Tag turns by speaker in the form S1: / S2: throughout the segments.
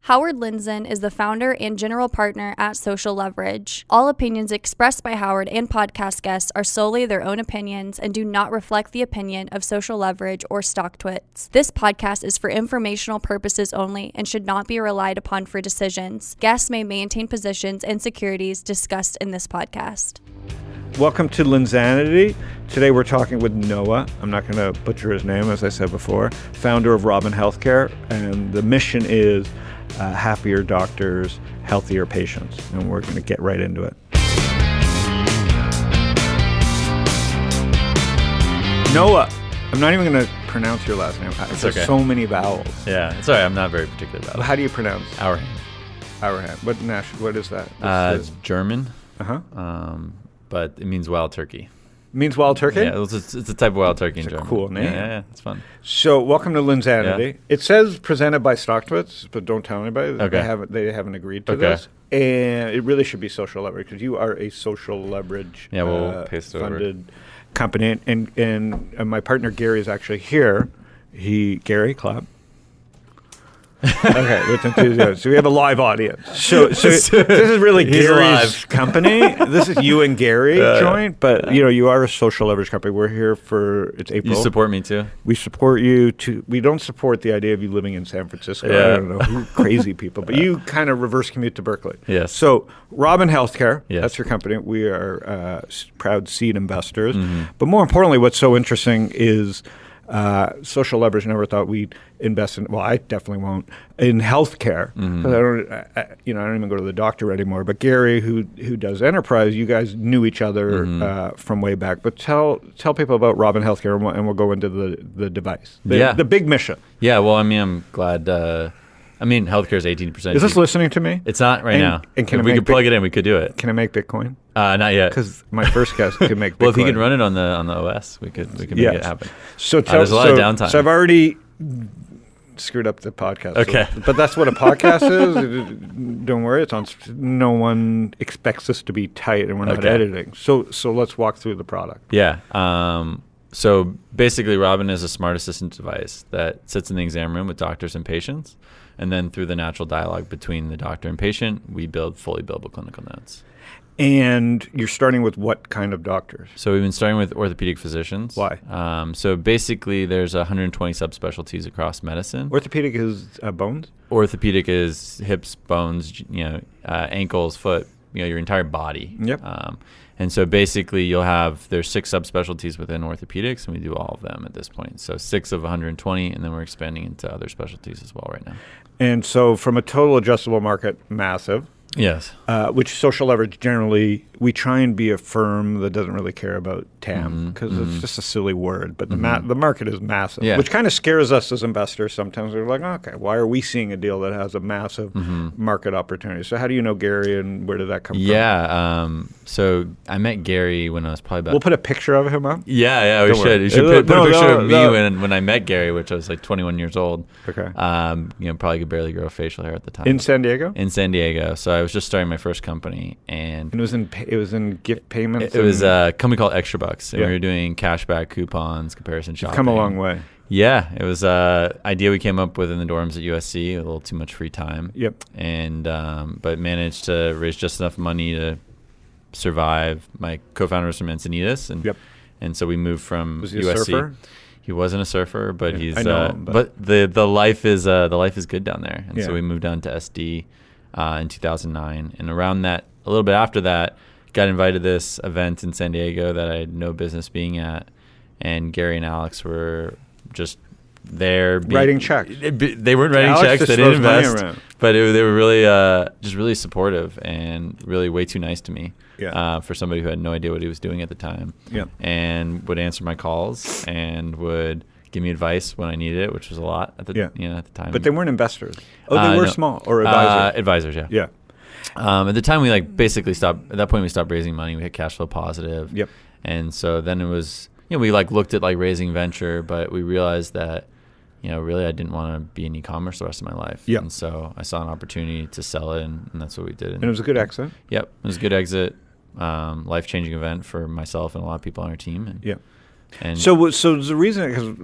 S1: Howard Lindzen is the founder and general partner at Social Leverage. All opinions expressed by Howard and podcast guests are solely their own opinions and do not reflect the opinion of Social Leverage or StockTwits. This podcast is for informational purposes only and should not be relied upon for decisions. Guests may maintain positions and securities discussed in this podcast.
S2: Welcome to Linzanity. Today we're talking with Noah. I'm not going to butcher his name, as I said before, founder of RobinHeathcare, and the mission is happier doctors, healthier patients, and we're going to get right into it. Noah, I'm not even going to pronounce your last name. It's
S3: okay.
S2: So many vowels.
S3: Yeah, it's all right. I'm not very particular about it.
S2: How do you pronounce?
S3: Auerhahn.
S2: Auerhahn. What is that?
S3: It's German.
S2: Uh-huh.
S3: But it means wild turkey.
S2: Means wild turkey?
S3: Yeah, it's a type of wild turkey in German.
S2: It's a cool name.
S3: Yeah, it's fun.
S2: So, welcome to Linzanity.
S3: Yeah.
S2: It says presented by StockTwits, but don't tell anybody.
S3: Okay.
S2: They haven't agreed to this. And it really should be Social Leverage, because you are a Social Leverage
S3: we'll paste it
S2: funded company. And my partner Gary is actually here. Gary, clap. Okay, with enthusiasm. So we have a live audience. So this is really
S3: He's
S2: Gary's
S3: live.
S2: company. This is you and Gary joint, but you are a Social Leverage company. We're here it's April.
S3: You support me too?
S2: We support you too. We don't support the idea of you living in San Francisco.
S3: Yeah.
S2: I don't know who crazy people, but you kind of reverse commute to Berkeley.
S3: Yes.
S2: So RobinHeathcare,
S3: Yes.
S2: that's your company. We are proud seed investors.
S3: Mm-hmm.
S2: But more importantly, what's so interesting is Social Leverage never thought we'd invest in. Well, I definitely won't in healthcare.
S3: Mm-hmm.
S2: I don't even go to the doctor anymore. But Gary, who does enterprise, you guys knew each other from way back. But tell people about RobinHeathcare, and we'll go into the device. The big mission.
S3: Yeah. Well, I'm glad. Healthcare is 18%.
S2: Is this listening to me?
S3: It's not right now.
S2: And
S3: if we could plug it in, we could do it.
S2: Can I make Bitcoin?
S3: Not yet.
S2: Because my first guest could make Bitcoin.
S3: Well, if you could run it on the OS, we could make it happen.
S2: So
S3: there's a lot of downtime.
S2: So I've already screwed up the podcast.
S3: Okay.
S2: But that's what a podcast is. Don't worry, it's on. No one expects us to be tight, and we're not editing. So let's walk through the product.
S3: Yeah. So basically, Robin is a smart assistant device that sits in the exam room with doctors and patients. And then through the natural dialogue between the doctor and patient, we build fully billable clinical notes.
S2: And you're starting with what kind of doctors?
S3: So we've been starting with orthopedic physicians.
S2: Why?
S3: So basically, there's 120 subspecialties across medicine.
S2: Orthopedic is bones?
S3: Orthopedic is hips, bones, ankles, foot, your entire body.
S2: Yep.
S3: And so basically, there's 6 subspecialties within orthopedics, and we do all of them at this point. So 6 of 120, and then we're expanding into other specialties as well right now.
S2: And so from a total addressable market, massive.
S3: Yes.
S2: Which Social Leverage generally, we try and be a firm that doesn't really care about TAM because it's just a silly word. But the market is massive, which kind of scares us as investors sometimes. We're like, okay, why are we seeing a deal that has a massive market opportunity? So how do you know Gary, and where did that come from?
S3: Yeah. So I met Gary when I was probably about...
S2: We'll put a picture of him up?
S3: Yeah, we should. You should put a picture of me when I met Gary, which I was like 21 years old.
S2: Okay.
S3: Probably could barely grow facial hair at the time.
S2: In San Diego?
S3: In San Diego. So I was just starting my first company, and
S2: it was in gift payments.
S3: It was a company called Extra Bucks, and we were doing cashback coupons, comparison shopping.
S2: You've come a long way.
S3: Yeah, it was an idea we came up with in the dorms at USC. A little too much free time.
S2: Yep.
S3: And but managed to raise just enough money to survive. My co-founder was from Encinitas, and so we moved from
S2: was he
S3: USC.
S2: A surfer?
S3: He wasn't a surfer, but he's.
S2: I know him, but
S3: the life is good down there, and so we moved down to SD in 2009, and around that, a little bit after that, got invited to this event in San Diego that I had no business being at, and Gary and Alex were just there
S2: writing checks.
S3: They weren't writing
S2: Alex
S3: checks. They didn't invest, but they were really just really supportive and really way too nice to me. For somebody who had no idea what he was doing at the time. And would answer my calls and would give me advice when I needed it, which was a lot at the at the time.
S2: But they weren't investors. They were small or advisors.
S3: Advisors, yeah.
S2: Yeah.
S3: At the time, we basically stopped. At that point, we stopped raising money. We hit cash flow positive.
S2: Yep.
S3: And so then it was, we looked at raising venture, but we realized that, really I didn't want to be in e-commerce the rest of my life.
S2: Yep.
S3: And so I saw an opportunity to sell it, and that's what we did.
S2: And it was a good exit.
S3: Yep. It was a good exit. Life-changing event for myself and a lot of people on our team.
S2: And so the reason, because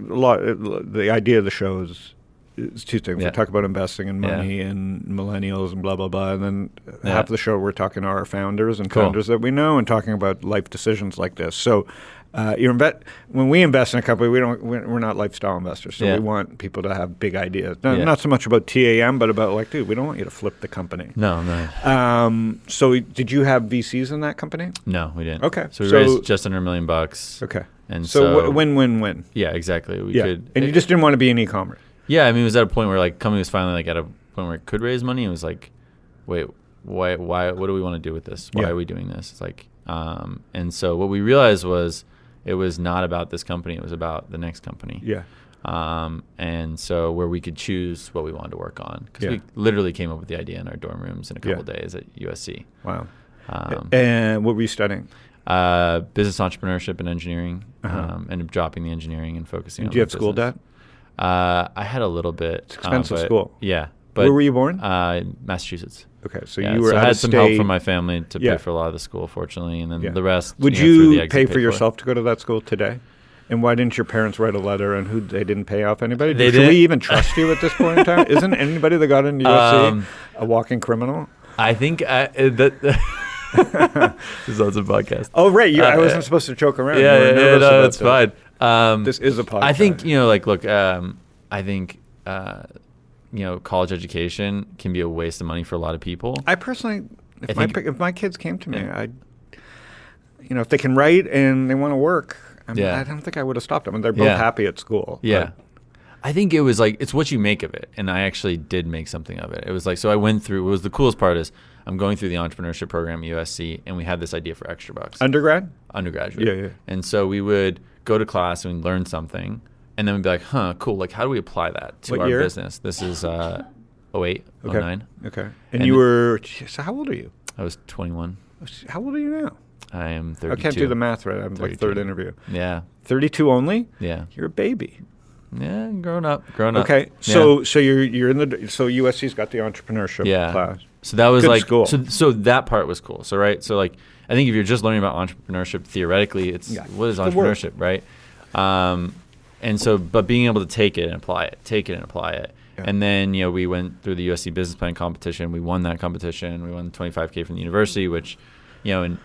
S2: the idea of the show is it's two things. We talk about investing in money and millennials and blah, blah, blah. And then half of the show we're talking to our founders and founders that we know and talking about life decisions like this. So when we invest in a company, we're not lifestyle investors. So we want people to have big ideas. Not so much about TAM, but about like, dude, we don't want you to flip the company.
S3: No.
S2: So did you have VCs in that company?
S3: No, we didn't.
S2: Okay.
S3: So we raised just under $1 million.
S2: Okay.
S3: And
S2: so win-win-win.
S3: Yeah, exactly. We could.
S2: And you just didn't want to be in e-commerce.
S3: Yeah, I mean, it was at a point where like company was finally like at a point where it could raise money. It was like, wait, why? What do we want to do with this? Why are we doing this? It's like, and so what we realized was it was not about this company. It was about the next company.
S2: Yeah.
S3: And so where we could choose what we wanted to work on, because we literally came up with the idea in our dorm rooms in a couple days at USC.
S2: Wow. And what were you studying?
S3: Business entrepreneurship and engineering. Ended up dropping the engineering and focusing on.
S2: Do you have school debt?
S3: I had a little bit.
S2: It's expensive school.
S3: Yeah. But,
S2: where were you born?
S3: Massachusetts.
S2: Okay, so you were
S3: I
S2: out
S3: had
S2: of
S3: some
S2: state.
S3: help from my family to pay for a lot of the school, fortunately, and then the rest.
S2: Would you pay for yourself to go to that school today? And why didn't your parents write a letter and they didn't pay off anybody? Should we even trust you at this point in time? Isn't anybody that got into USC a walking criminal?
S3: I think this is also a podcast.
S2: Oh, right. I wasn't supposed to joke around.
S3: No, that's fine.
S2: This is a podcast.
S3: I think, look, I think, college education can be a waste of money for a lot of people.
S2: I personally, if my kids came to me, if they can write and they want to work, I don't think I would have stopped them. And they're both happy at school.
S3: Yeah. I think it was like, it's what you make of it. And I actually did make something of it. It was like, so I went through, what was the coolest part is I'm going through the entrepreneurship program at USC, and we had this idea for Extra Bucks. Undergraduate.
S2: Yeah.
S3: And so we would go to class and we'd learn something, and then we'd be like, cool. Like, how do we apply that to our business? This is 08, 09.
S2: Okay. And you were, so how old are you?
S3: I was 21.
S2: How old are you now?
S3: I am 32.
S2: I can't do the math right. I'm 32. Like third interview.
S3: Yeah.
S2: 32 only?
S3: Yeah.
S2: You're a baby.
S3: Yeah, grown up.
S2: Okay, so you're in USC's got the entrepreneurship class.
S3: So that was
S2: good
S3: like
S2: school.
S3: So that part was cool. So like I think if you're just learning about entrepreneurship theoretically, it's what is entrepreneurship, right? And so but being able to take it and apply it. Yeah. And then we went through the USC business plan competition. We won that competition. We won $25K from the university, which and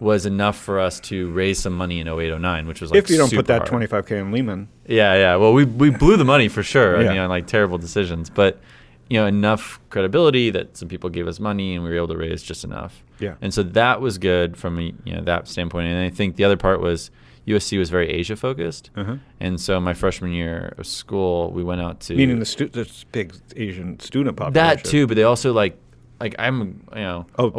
S3: was enough for us to raise some money in 08, 09, which was like
S2: if you don't put that
S3: hard.
S2: $25K in Lehman.
S3: Yeah. Well, we blew the money for sure. I mean, on like terrible decisions, but enough credibility that some people gave us money and we were able to raise just enough.
S2: Yeah.
S3: And so that was good from that standpoint. And I think the other part was USC was very Asia focused. And so my freshman year of school, we went out to
S2: meaning the big Asian student population.
S3: That too, but they also like I'm a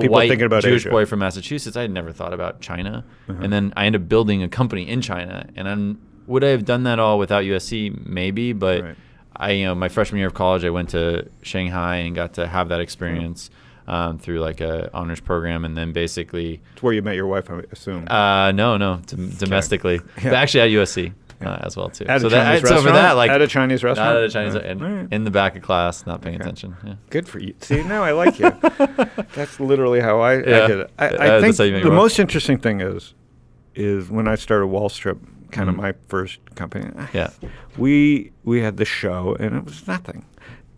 S3: white Jewish boy from Massachusetts. I had never thought about China, and then I ended up building a company in China. And would I have done that all without USC? Maybe, but my freshman year of college, I went to Shanghai and got to have that experience through like a honors program, and then basically
S2: it's where you met your wife, I assume.
S3: No, domestically, but actually at USC. As well too.
S2: At a Chinese restaurant.
S3: In the back of class, not paying attention. Yeah.
S2: Good for you. See, now I like you. That's literally how I did it. I think the most interesting thing is when I started Wall Strip, kind of my first company.
S3: Yeah.
S2: We had the show, and it was nothing.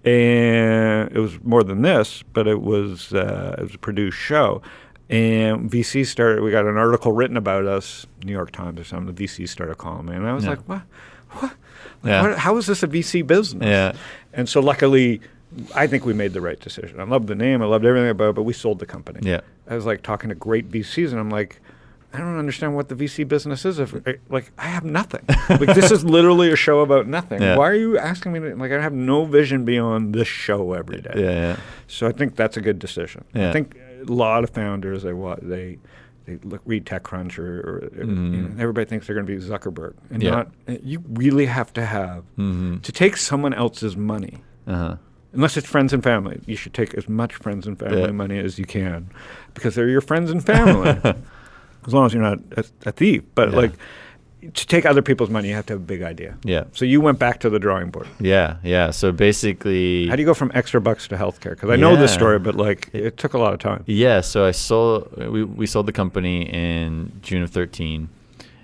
S2: And it was more than this, but it was a produced show. And VC started, we got an article written about us, New York Times or something. The VC started calling me. And I was like, what? How is this a VC business?
S3: Yeah.
S2: And so luckily, I think we made the right decision. I loved the name. I loved everything about it, but we sold the company.
S3: Yeah.
S2: I was like talking to great VCs, and I'm like, I don't understand what the VC business is. I have nothing. This is literally a show about nothing.
S3: Yeah.
S2: Why are you asking me to, I have no vision beyond this show every day.
S3: Yeah.
S2: So I think that's a good decision.
S3: Yeah.
S2: I think a lot of founders, they read TechCrunch or everybody thinks they're going to be Zuckerberg. And you really have to have, to take someone else's money, unless it's friends and family, you should take as much friends and family money as you can, because they're your friends and family. As long as you're not a thief. But to take other people's money, you have to have a big idea.
S3: Yeah.
S2: So you went back to the drawing board.
S3: Yeah. So basically,
S2: how do you go from Extra Bucks to healthcare? Because I know this story, but it took a lot of time.
S3: Yeah. So we sold the company in June of 2013,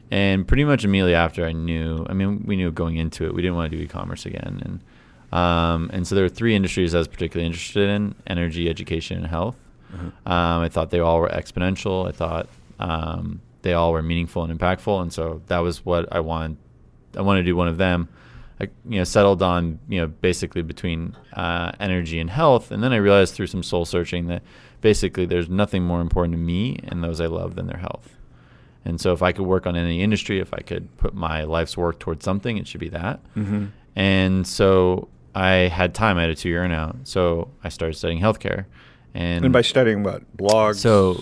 S3: and pretty much immediately after we knew going into it, we didn't want to do e-commerce again, And so there were 3 industries I was particularly interested in: energy, education, and health. I thought they all were exponential. I thought they all were meaningful and impactful. And so that was what I wanted. I wanted to do one of them. I settled on, basically between energy and health. And then I realized through some soul searching that basically there's nothing more important to me and those I love than their health. And so if I could work on any industry, if I could put my life's work towards something, it should be that. And so I had time. I had a 2-year now. So I started studying healthcare.
S2: And by studying what? Blogs?
S3: So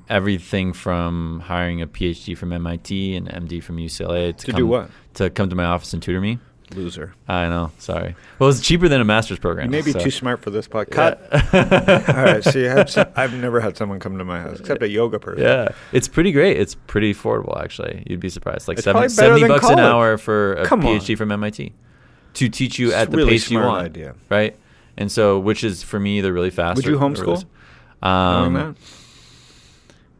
S3: everything from hiring a PhD from MIT and MD from UCLA
S2: to do what?
S3: To come to my office and tutor me.
S2: Loser.
S3: I know. Sorry. Well, it's cheaper than a master's program.
S2: You may be too smart for this podcast. Yeah. All right. See, I've never had someone come to my house except a yoga person.
S3: Yeah. It's pretty great. It's pretty affordable, actually. You'd be surprised. Like
S2: it's
S3: $70 an hour for a PhD from MIT to teach you at the
S2: really
S3: pace you want.
S2: Smart idea.
S3: Right? And so, which is for me, they're really fast.
S2: Would you homeschool?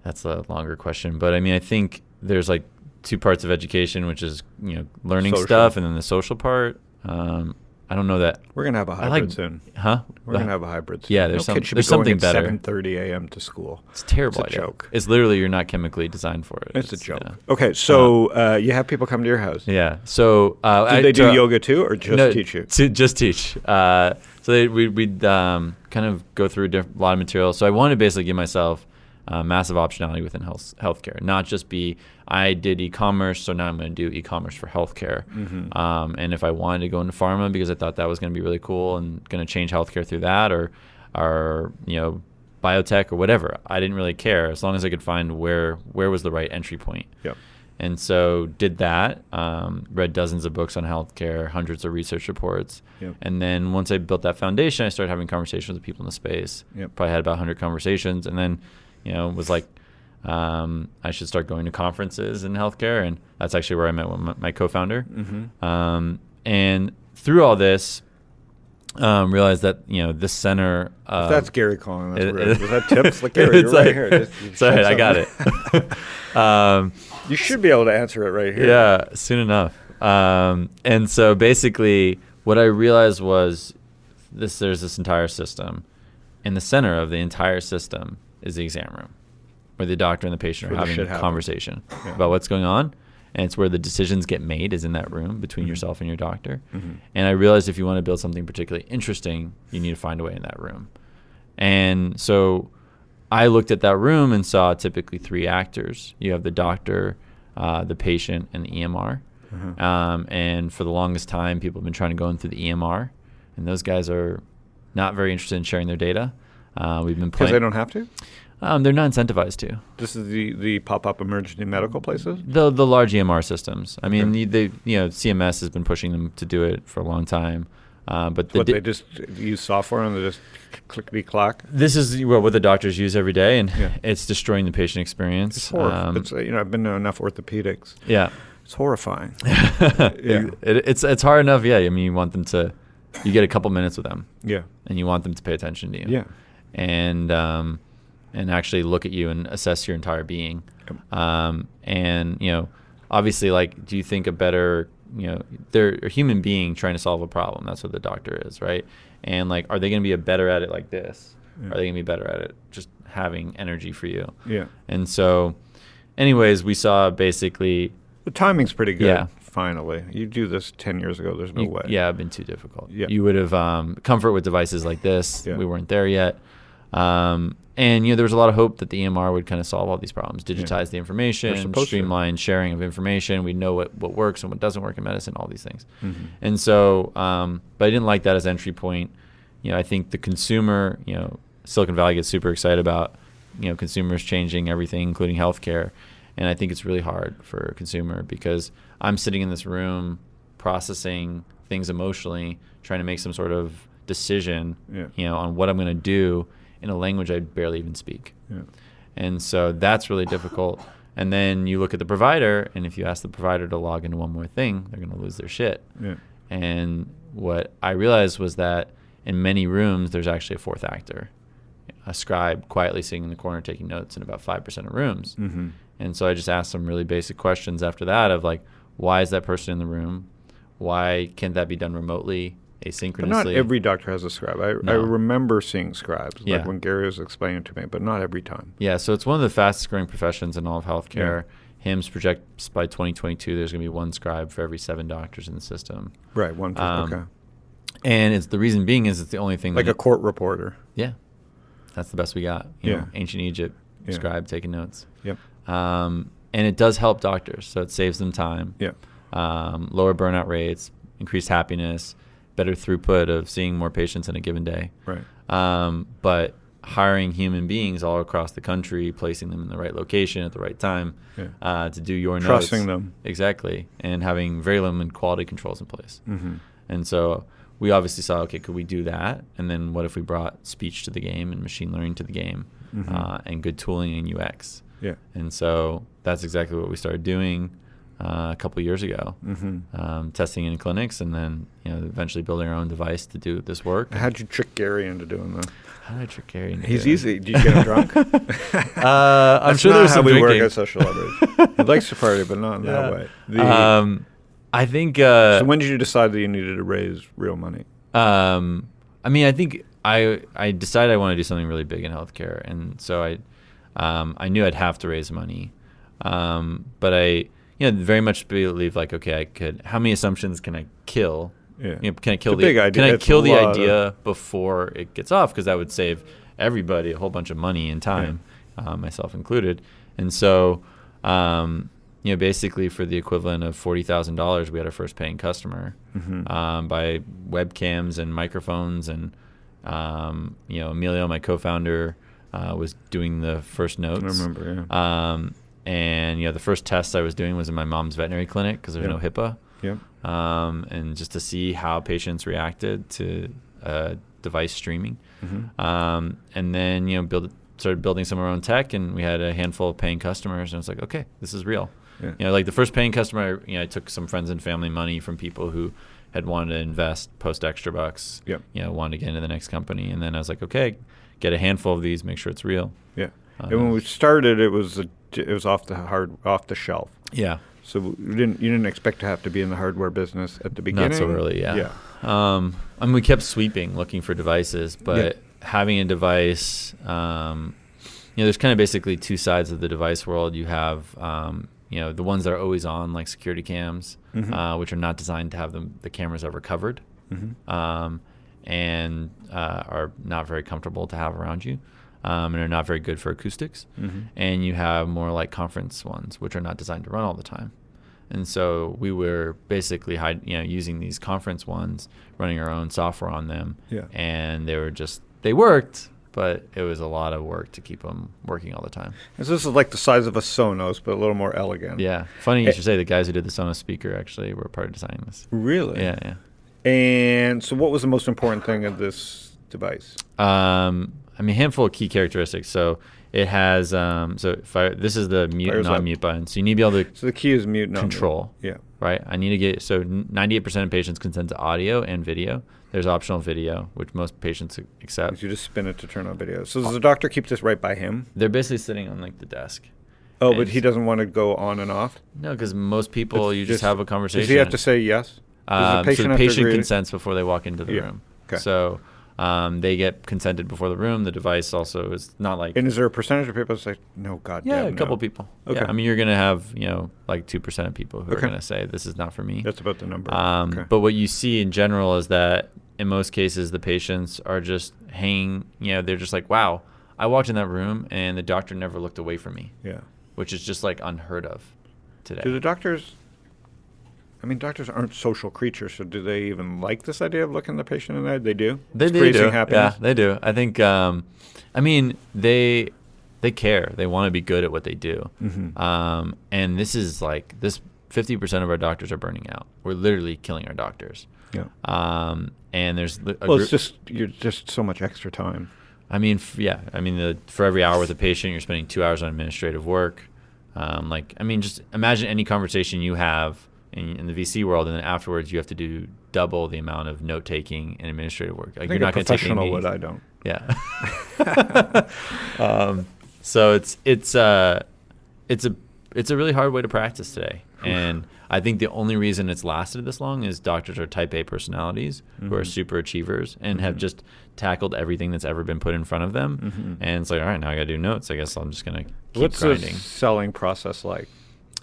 S3: That's a longer question, but I mean, I think there's like 2 parts of education, which is learning stuff, and then the social part. I don't know that
S2: we're gonna have a hybrid soon.
S3: Huh?
S2: We're gonna have a hybrid soon.
S3: Yeah, there's something better.
S2: 7:30 a.m. to school.
S3: It's a terrible.
S2: It's a joke.
S3: It's literally you're not chemically designed for it.
S2: It's a joke. Yeah. Okay, so you have people come to your house.
S3: Yeah. So
S2: do they do yoga too, or just teach you?
S3: Just teach. So we'd kind of go through a lot of material. So I wanted to basically give myself massive optionality within healthcare, not just be I did e-commerce, so now I'm going to do e-commerce for healthcare. And if I wanted to go into pharma because I thought that was going to be really cool and going to change healthcare through that, or biotech or whatever, I didn't really care as long as I could find where was the right entry point.
S2: Yep.
S3: And so did that, read dozens of books on healthcare, hundreds of research reports.
S2: Yep.
S3: And then once I built that foundation, I started having conversations with people in the space.
S2: Yep.
S3: Probably had about 100 conversations. And then, was like, I should start going to conferences in healthcare. And that's actually where I met with my co-founder. And through all this, realized that, the center.
S2: That's Gary calling. That's rude. Was that tips? Like, Gary, you're right here.
S3: Sorry, I got it.
S2: You should be able to answer it right here.
S3: Yeah, soon enough. And so basically what I realized was there's this entire system. In the center of the entire system is the exam room, where the doctor and the patient are having a conversation about what's going on. And it's where the decisions get made, is in that room between yourself and your doctor. And I realized if you want to build something particularly interesting, you need to find a way in that room. And so I looked at that room and saw typically 3 actors. You have the doctor, the patient, and the EMR. And for the longest time, people have been trying to go in through the EMR, and those guys are not very interested in sharing their data. We've been
S2: because they don't have to.
S3: They're not incentivized to.
S2: This is the pop-up emergency medical places.
S3: The large EMR systems. I mean, CMS has been pushing them to do it for a long time. But
S2: they just use software and they just clickety-clack?
S3: This is what the doctors use every day, and it's destroying the patient experience.
S2: It's horrifying. I've been to enough orthopedics.
S3: Yeah.
S2: It's horrifying.
S3: It's hard enough, I mean, you want them to, you get a couple minutes with them.
S2: Yeah.
S3: And you want them to pay attention to you.
S2: Yeah.
S3: And actually look at you and assess your entire being. And, obviously, like, do you think a better, they're a human being trying to solve a problem. That's what the doctor is, right? And, like, are they going to be better at it like this? Yeah. Are they going to be better at it just having energy for you?
S2: Yeah.
S3: And so, anyways, we saw basically...
S2: The timing's pretty good. Yeah. Finally. You do this 10 years ago, there's no way.
S3: Yeah, it'd been too difficult.
S2: Yeah.
S3: You would have comfort with devices like this. Yeah. We weren't there yet. And, there was a lot of hope that the EMR would kind of solve all these problems, digitize the information, streamline sharing of information. We know what works and what doesn't work in medicine, all these things. And so, but I didn't like that as entry point. I think the consumer, Silicon Valley gets super excited about, consumers changing everything, including healthcare. And I think it's really hard for a consumer because I'm sitting in this room processing things emotionally, trying to make some sort of decision, on what I'm going to do in a language I barely even speak. Yeah. And so that's really difficult. And then you look at the provider, and if you ask the provider to log into one more thing, they're going to lose their shit. Yeah. And what I realized was that in many rooms, there's actually a 4th actor, a scribe quietly sitting in the corner taking notes in about 5% of rooms. And so I just asked some really basic questions after that of like, why is that person in the room? Why can't that be done remotely? asynchronously.
S2: But not every doctor has a scribe. I remember seeing scribes, like when Gary was explaining to me, but not every time.
S3: Yeah, so it's one of the fastest growing professions in all of healthcare. HIMSS projects by 2022 there's going to be one scribe for every 7 doctors in the system.
S2: Right, one. Okay.
S3: And the reason being is it's the only thing
S2: like a court reporter.
S3: Yeah, that's the best we got. You know, ancient Egypt, scribe taking notes.
S2: Yep.
S3: And it does help doctors, so it saves them time.
S2: Yep.
S3: Lower burnout rates, increased happiness, better throughput of seeing more patients in a given day.
S2: Right.
S3: But hiring human beings all across the country, placing them in the right location at the right time to do your notes.
S2: Trusting them.
S3: Exactly. And having very limited quality controls in place.
S2: Mm-hmm.
S3: And so we obviously saw, okay, could we do that? And then what if we brought speech to the game and machine learning to the game and good tooling and UX?
S2: Yeah.
S3: And so that's exactly what we started doing a couple of years ago, testing in clinics, and then eventually building our own device to do this work.
S2: How'd you trick Gary into doing that?
S3: How did I trick Gary into
S2: He's
S3: doing
S2: easy. Did you get him drunk?
S3: I'm sure there's some
S2: how we
S3: drinking.
S2: work at Social Leverage. He likes to party, but not in that way.
S3: I think.
S2: So when did you decide that you needed to raise real money?
S3: I mean, I think I decided I want to do something really big in healthcare, and so I knew I'd have to raise money, but I very much believe like, okay, how many assumptions can I kill?
S2: Yeah.
S3: Can I kill
S2: big idea.
S3: Can I
S2: It's
S3: kill the
S2: a lot
S3: idea before it gets off? Because that would save everybody a whole bunch of money and time, myself included. And so, basically for the equivalent of $40,000, we had our first paying customer by webcams and microphones, and Emilio, my co-founder, was doing the first notes.
S2: I remember, yeah.
S3: And the first test I was doing was in my mom's veterinary clinic because there's no HIPAA.
S2: Yep.
S3: And just to see how patients reacted to device streaming. And then started building some of our own tech, and we had a handful of paying customers, and it's like, okay, this is real.
S2: Yeah.
S3: Like the first paying customer, I took some friends and family money from people who had wanted to invest post extra bucks.
S2: Yep.
S3: Wanted to get into the next company, and then I was like, okay, get a handful of these, make sure it's real.
S2: Yeah. And when we started, it was off the shelf.
S3: Yeah.
S2: So you didn't expect to have to be in the hardware business at the beginning.
S3: Not so early, yeah.
S2: Yeah.
S3: We kept sweeping, looking for devices, but having a device, there's kind of basically two sides of the device world. You have, the ones that are always on, like security cams, which are not designed to have the cameras ever covered, and are not very comfortable to have around you. And are not very good for acoustics. And you have more like conference ones, which are not designed to run all the time. And so we were basically using these conference ones, running our own software on them. Yeah. And they worked, but it was a lot of work to keep them working all the time.
S2: And so this is like the size of a Sonos, but a little more elegant.
S3: Yeah. Funny you should say the guys who did the Sonos speaker actually were part of designing this.
S2: Really?
S3: Yeah.
S2: And so what was the most important thing of this device?
S3: Handful of key characteristics. So it has, this is the mute and non-mute button. So you need to be able to.
S2: So the key is mute and
S3: control.
S2: Yeah.
S3: Right. I need to get, 98% of patients consent to audio and video. There's optional video, which most patients accept.
S2: You just spin it to turn on video. So does the doctor keep this right by him?
S3: They're basically sitting on like the desk.
S2: Oh, but he doesn't want to go on and off?
S3: No, because most people, you just have a conversation.
S2: Does he have to say yes?
S3: So the patient consents before they walk into the room.
S2: Okay.
S3: So they get consented before the room. The device also is not like.
S2: And is there a percentage of people that say no?
S3: Yeah, a couple people. Okay. Yeah, you're going to have like 2% of people who are going to say this is not for me.
S2: That's about the number.
S3: But what you see in general is that in most cases the patients are just hanging. They're just like, wow, I walked in that room and the doctor never looked away from me.
S2: Yeah.
S3: Which is just like unheard of today.
S2: Do the doctors? Doctors aren't social creatures, so do they even like this idea of looking the patient in the eye? They do?
S3: They do. Yeah, they do. I think, they care. They want to be good at what they do. And this is like, 50% of our doctors are burning out. We're literally killing our doctors.
S2: Yeah.
S3: And there's
S2: you're just so much extra time.
S3: For every hour with a patient, you're spending 2 hours on administrative work. Just imagine any conversation you have in the VC world, and then afterwards you have to do double the amount of note taking and administrative work. Like,
S2: you're not going to take any would. I don't.
S3: Yeah. So it's a really hard way to practice today, and I think the only reason it's lasted this long is doctors are type A personalities who are super achievers and have just tackled everything that's ever been put in front of them. And it's like, all right, now I got to do notes. I guess I'm just going to keep grinding.
S2: What's the selling process like?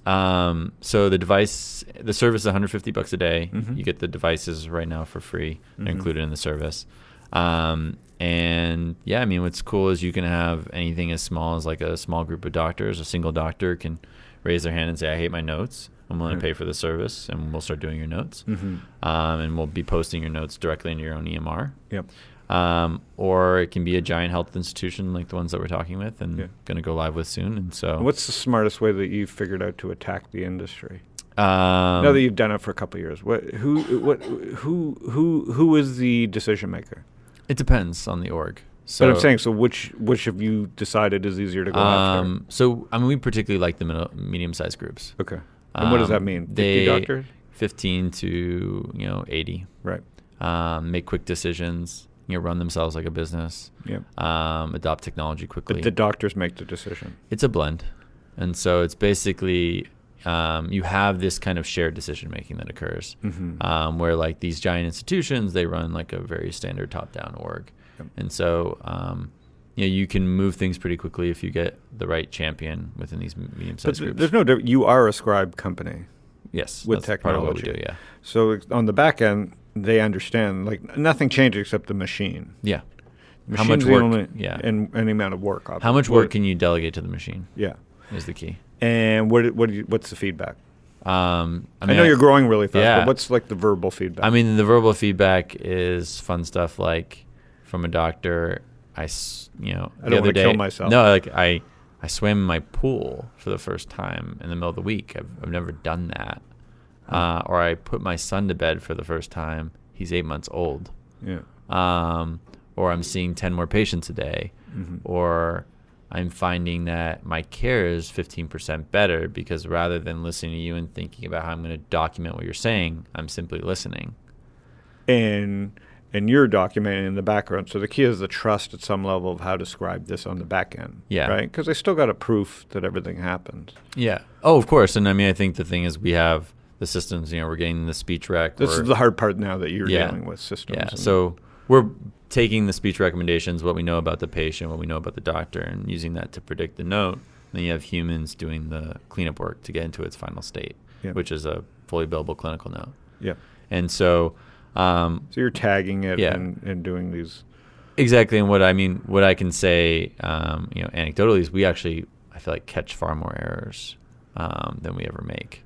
S3: So the service is $150 a day. You get the devices right now for free. They're included in the service. And yeah, I mean, what's cool is you can have anything as small as like a small group of doctors. A single doctor can raise their hand and say, I hate my notes. I'm willing to pay for the service, and we'll start doing your notes. And we'll be posting your notes directly into your own EMR. Or it can be a giant health institution like the ones that we're talking with and going to go live with soon. And so,
S2: what's the smartest way that you've figured out to attack the industry? Now that you've done it for a couple of years, who is the decision maker?
S3: It depends on the org. So,
S2: but I'm saying, so which have you decided is easier to go after?
S3: So, I mean, we particularly like the medium-sized groups.
S2: Okay. And what does that mean? 50 doctors?
S3: 15 to 80.
S2: Right.
S3: Make quick decisions. Run themselves like a business. Adopt technology quickly.
S2: But the doctors make the decision.
S3: It's a blend, and so it's basically you have this kind of shared decision making that occurs, where like these giant institutions, they run like a very standard top-down org, and so you can move things pretty quickly if you get the right champion within these medium-sized groups.
S2: There's no difference. You are a Scribe company.
S3: Yes,
S2: with
S3: that's
S2: technology.
S3: part of what we do. Yeah.
S2: So on the back end, they understand like nothing changes except the machine.
S3: Yeah.
S2: Machine's
S3: how much work?
S2: And any amount of work. Obviously.
S3: How much work can you delegate to the machine?
S2: Yeah,
S3: is the key.
S2: And what's the feedback?
S3: I
S2: know you're growing really fast, but what's like the verbal feedback?
S3: I mean, the verbal feedback is fun stuff like from a doctor. I don't want to kill myself.
S2: No,
S3: like I swam in my pool for the first time in the middle of the week. I've never done that. Or I put my son to bed for the first time. He's 8 months old.
S2: Yeah.
S3: Or I'm seeing 10 more patients a day. Or I'm finding that my care is 15% better because rather than listening to you and thinking about how I'm going to document what you're saying, I'm simply listening.
S2: And you're documenting in the background. So the key is the trust at some level of how to describe this on the back end.
S3: Yeah.
S2: Right? Because they still got a proof that everything happened.
S3: Yeah. Oh, of course. And I mean, I think the thing is we have the systems, we're getting the speech rec.
S2: This is the hard part now that you're dealing with systems.
S3: Yeah. So we're taking the speech recommendations, what we know about the patient, what we know about the doctor, and using that to predict the note. Then you have humans doing the cleanup work to get into its final state, which is a fully billable clinical note. Yeah. And so...
S2: so you're tagging it and doing these...
S3: Exactly. And what I can say, anecdotally is we actually, I feel like, catch far more errors than we ever make.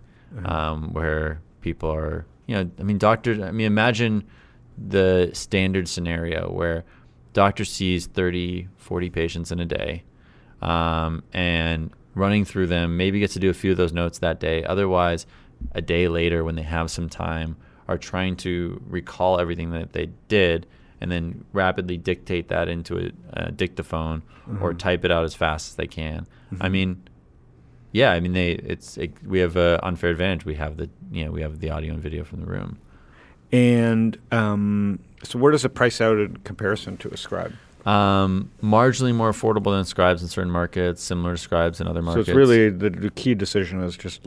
S3: Where people are, doctors, imagine the standard scenario where doctor sees 30, 40 patients in a day and running through them, maybe gets to do a few of those notes that day. Otherwise, a day later when they have some time, are trying to recall everything that they did and then rapidly dictate that into a dictaphone or type it out as fast as they can. We have an unfair advantage. We have the audio and video from the room. And
S2: so where does it price out in comparison to a Scribe?
S3: Marginally more affordable than Scribes in certain markets, similar to Scribes in other markets.
S2: So it's really the key decision is just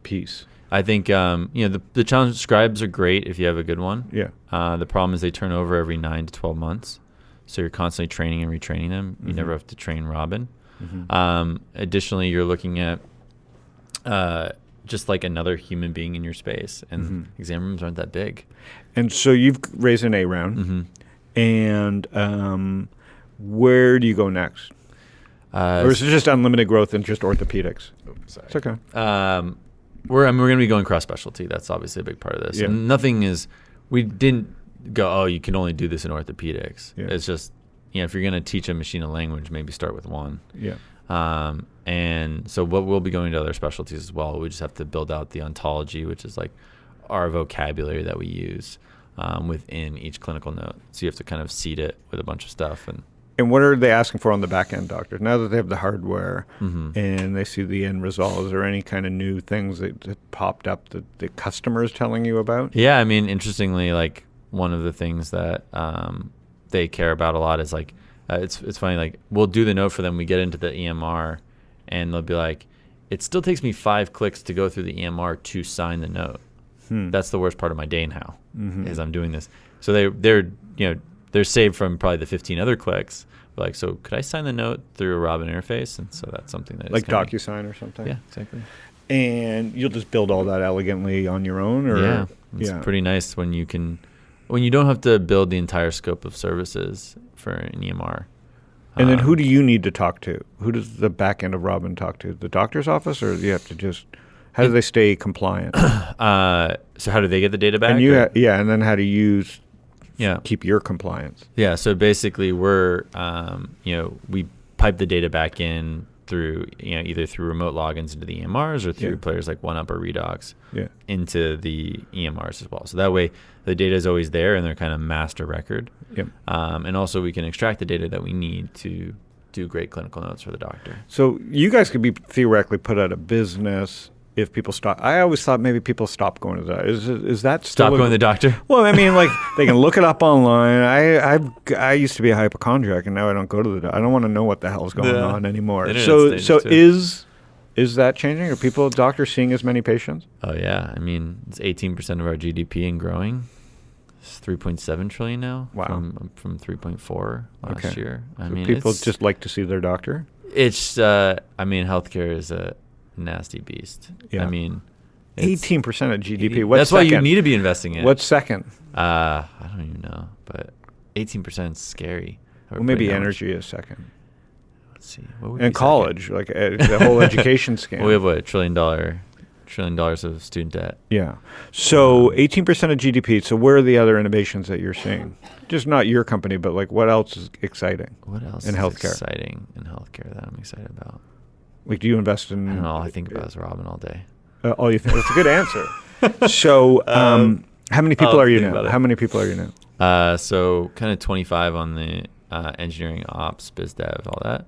S2: peace.
S3: I think the challenge. Scribes are great if you have a good one.
S2: Yeah.
S3: The problem is they turn over every 9 to 12 months, so you're constantly training and retraining them. You never have to train Robin. Additionally, you're looking at just like another human being in your space, and exam rooms aren't that big.
S2: And so you've raised an A round, and where do you go next? Or is it just unlimited growth and just orthopedics?
S3: Oops, sorry.
S2: It's okay.
S3: We're going to be going cross specialty. That's obviously a big part of this. Yeah. And we didn't go, you can only do this in orthopedics. Yeah. It's just, if you're going to teach a machine a language, maybe start with one.
S2: Yeah.
S3: And so we'll be going to other specialties as well. We just have to build out the ontology, which is like our vocabulary that we use within each clinical note. So you have to kind of seed it with a bunch of stuff.
S2: And what are they asking for on the back end, doctors? Now that they have the hardware and they see the end result, is there any kind of new things that popped up that the customer is telling you about?
S3: Yeah, interestingly, like one of the things that they care about a lot is like, it's funny, like we'll do the note for them, we get into the EMR, and they'll be like, it still takes me 5 clicks to go through the EMR to sign the note. That's the worst part of my day now, is I'm doing this. So they're saved from probably the 15 other clicks. Like, so could I sign the note through a Robin interface? And so that's something that
S2: like DocuSign or something.
S3: Yeah, exactly.
S2: And you'll just build all that elegantly on your own, or
S3: yeah, it's pretty nice when you don't have to build the entire scope of services for an EMR.
S2: And then who do you need to talk to? Who does the back end of Robin talk to? The doctor's office, or you have to just? How do they stay compliant?
S3: So how do they get the data back?
S2: And and then how do you keep your compliance?
S3: Yeah, so basically we're we pipe the data back in through either through remote logins into the EMRs or through players like OneUp or Redox into the EMRs as well. So that way the data is always there and they're kind of master record.
S2: Yep.
S3: And also we can extract the data that we need to do great clinical notes for the doctor.
S2: So you guys could be theoretically put out of business if people stop. I always thought maybe people stop going to the doctor. Is that still
S3: stop going to the doctor?
S2: Well, I mean, like they can look it up online. I used to be a hypochondriac, and now I don't go to the doctor. I don't want to know what the hell's going on anymore. So is that changing? Are doctors seeing as many patients?
S3: Oh yeah, I mean it's 18% of our GDP and growing. It's 3.7 trillion now.
S2: Wow,
S3: from 3.4 last year. I mean,
S2: people just like to see their doctor.
S3: It's healthcare is a nasty beast. Yeah. I mean,
S2: 18% of GDP.
S3: That's second? Why you need to be investing in it.
S2: What's second?
S3: I don't even know, but 18% is scary.
S2: Well, maybe energy is second.
S3: Let's see. What would
S2: and college, second? Like the whole education scam.
S3: Well, we have $1 trillion of student debt.
S2: Yeah. So 18% of GDP. So where are the other innovations that you're seeing? Just not your company, but like what else is exciting?
S3: What else
S2: in
S3: is
S2: healthcare?
S3: Exciting in healthcare that I'm excited about?
S2: Like, do you invest in?
S3: I don't know. All I think about is Robin all day.
S2: All you think? That's a good answer. So, how many people are you now? How many people are you
S3: now? So kind of 25 on the engineering, ops, biz dev, all that,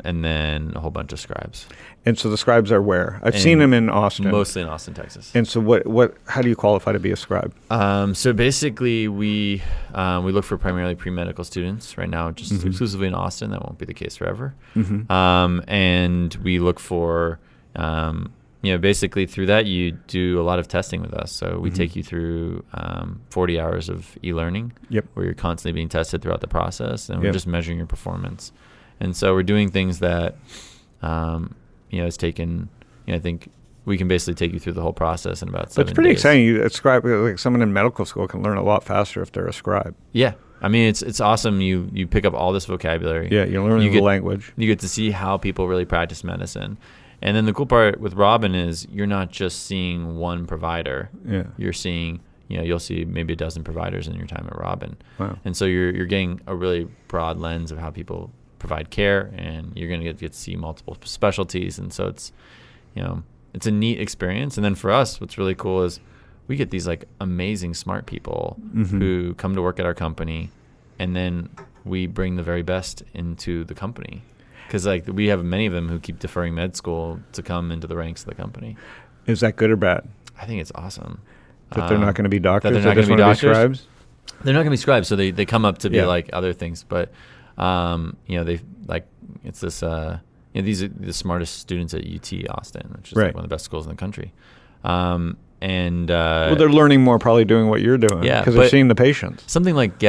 S3: and then a whole bunch of scribes.
S2: And so the scribes are where? I've seen them in Austin.
S3: Mostly in Austin, Texas.
S2: And so what? How do you qualify to be a scribe?
S3: So basically, we look for primarily pre-medical students right now, just exclusively in Austin. That won't be the case forever. And we look for, basically through that you do a lot of testing with us. So we take you through 40 hours of e-learning, where you're constantly being tested throughout the process, and we're just measuring your performance. And so we're doing things that, it's taken, I think we can basically take you through the whole process in about 7 days.
S2: It's pretty exciting. A scribe, like someone in medical school can learn a lot faster if they're a scribe.
S3: Yeah. I mean, it's awesome. You pick up all this vocabulary.
S2: Yeah, you're learning the language.
S3: You get to see how people really practice medicine. And then the cool part with Robin is you're not just seeing one provider. Yeah. You're seeing, you'll see maybe a dozen providers in your time at Robin. Wow. And so you're getting a really broad lens of how people provide care, and you're going to get to see multiple specialties. And so it's a neat experience. And then for us, what's really cool is we get these like amazing smart people who come to work at our company, and then we bring the very best into the company, because like we have many of them who keep deferring med school to come into the ranks of the company.
S2: Is that good or bad?
S3: I think it's awesome.
S2: That they're not going to be doctors.
S3: That they're not going to be doctors.
S2: Scribes?
S3: They're not going to be scribes, so they come up to be like other things. But they like it's this. These are the smartest students at UT Austin, which is like one of the best schools in the country. Well,
S2: they're learning more probably doing what you're doing, because they're seeing the patients.
S3: Something like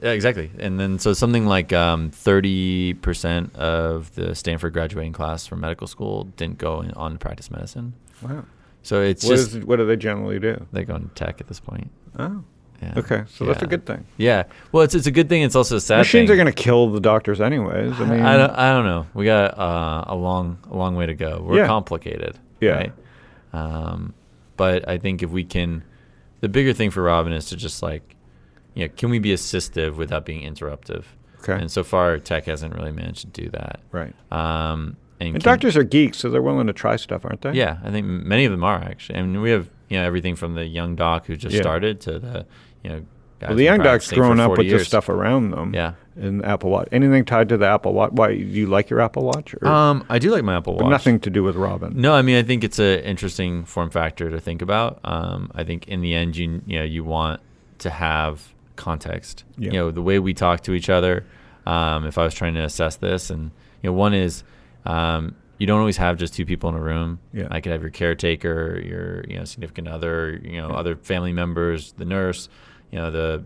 S3: exactly. And then so something like 30% of the Stanford graduating class from medical school didn't go on to practice medicine.
S2: Wow.
S3: So it's
S2: what do they generally do?
S3: They go into tech at this point.
S2: Oh. Yeah. Okay, so that's a good thing.
S3: Yeah. Well, it's a good thing. It's also a sad
S2: Machines
S3: thing.
S2: are going to kill the doctors anyways. I mean,
S3: I don't know. We got a long way to go. We're complicated.
S2: Yeah.
S3: Right? But I think if we can, the bigger thing for Robin is to just can we be assistive without being interruptive? Okay. And so far, tech hasn't really managed to do that.
S2: Right. And doctors are geeks, so they're willing to try stuff, aren't they?
S3: Yeah, I think many of them are actually. I mean, we have everything from the young doc who just started to the guys
S2: the young doc's growing up with this stuff around them.
S3: Yeah.
S2: And Apple Watch. Anything tied to the Apple Watch? Why, do you like your Apple Watch? Or?
S3: I do like my Apple Watch.
S2: But nothing to do with Robin.
S3: No, I mean, I think it's an interesting form factor to think about. I think in the end, you want to have context. Yeah. The way we talk to each other. If I was trying to assess this, and one is, you don't always have just two people in a room.
S2: Yeah.
S3: I could have your caretaker, your significant other, other family members, the nurse, the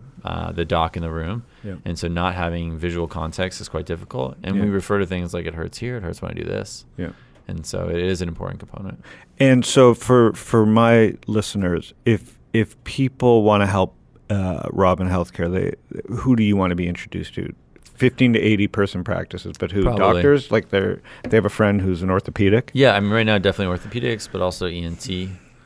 S3: doc in the room.
S2: Yeah.
S3: And so not having visual context is quite difficult. And we refer to things like it hurts here, it hurts when I do this.
S2: Yeah.
S3: And so it is an important component.
S2: And so for my listeners, if people want to help RobinHeathcare, who do you want to be introduced to? 15 to 80 person practices, but who?
S3: Probably.
S2: Doctors? Like they have a friend who's an orthopedic?
S3: Yeah, I mean right now definitely orthopedics, but also ENT.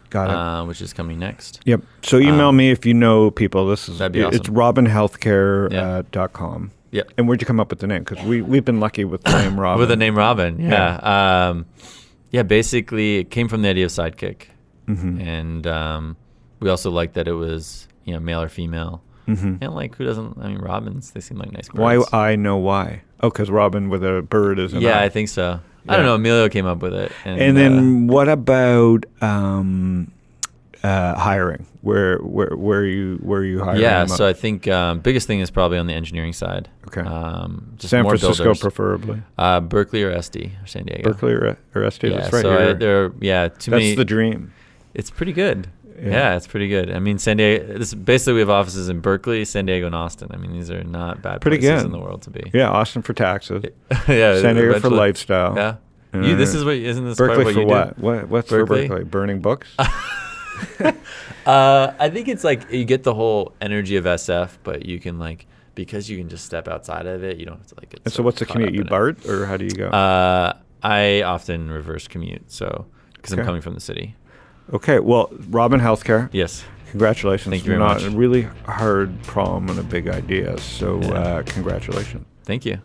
S2: Got it.
S3: Which is coming next.
S2: Yep. So email me if you know people.
S3: That'd be awesome.
S2: It's RobinHeathcare.com.
S3: Yep.
S2: And where'd you come up with the name? Because we've been lucky with the name Robin.
S3: With the name Robin, yeah. Basically it came from the idea of sidekick.
S2: Mm-hmm.
S3: And we also liked that it was male or female.
S2: Mm-hmm.
S3: And like, who doesn't? I mean, robins, they seem like nice birds.
S2: Why? I know why. Oh, because Robin with a bird is an eye.
S3: I think so. Yeah. I don't know. Emilio came up with it.
S2: And then what about hiring? Where you hiring?
S3: Yeah, so I think biggest thing is probably on the engineering side.
S2: Okay.
S3: Just
S2: San
S3: more
S2: Francisco
S3: builders.
S2: Preferably.
S3: Berkeley or SD or San Diego.
S2: Berkeley or SD.
S3: Yeah,
S2: That's right
S3: so
S2: here.
S3: too many.
S2: That's the dream.
S3: It's pretty good. Yeah, it's pretty good. I mean, San Diego. Basically, we have offices in Berkeley, San Diego, and Austin. I mean, these are not bad places in the world to be.
S2: Yeah, Austin for taxes.
S3: Yeah,
S2: San Diego for lifestyle.
S3: Yeah. Isn't this
S2: Berkeley
S3: part of
S2: for
S3: what?
S2: What's
S3: Berkeley?
S2: for Berkeley? Burning books.
S3: I think it's like you get the whole energy of SF, but you can because you can just step outside of it. You don't have to get.
S2: And so, what's the commute? You BART or how do you go?
S3: I often reverse commute, because I'm coming from the city.
S2: Okay, well,
S3: RobinHeathcare. Yes.
S2: Congratulations.
S3: Thank you very much.
S2: A really hard problem and a big idea. So, congratulations.
S3: Thank you.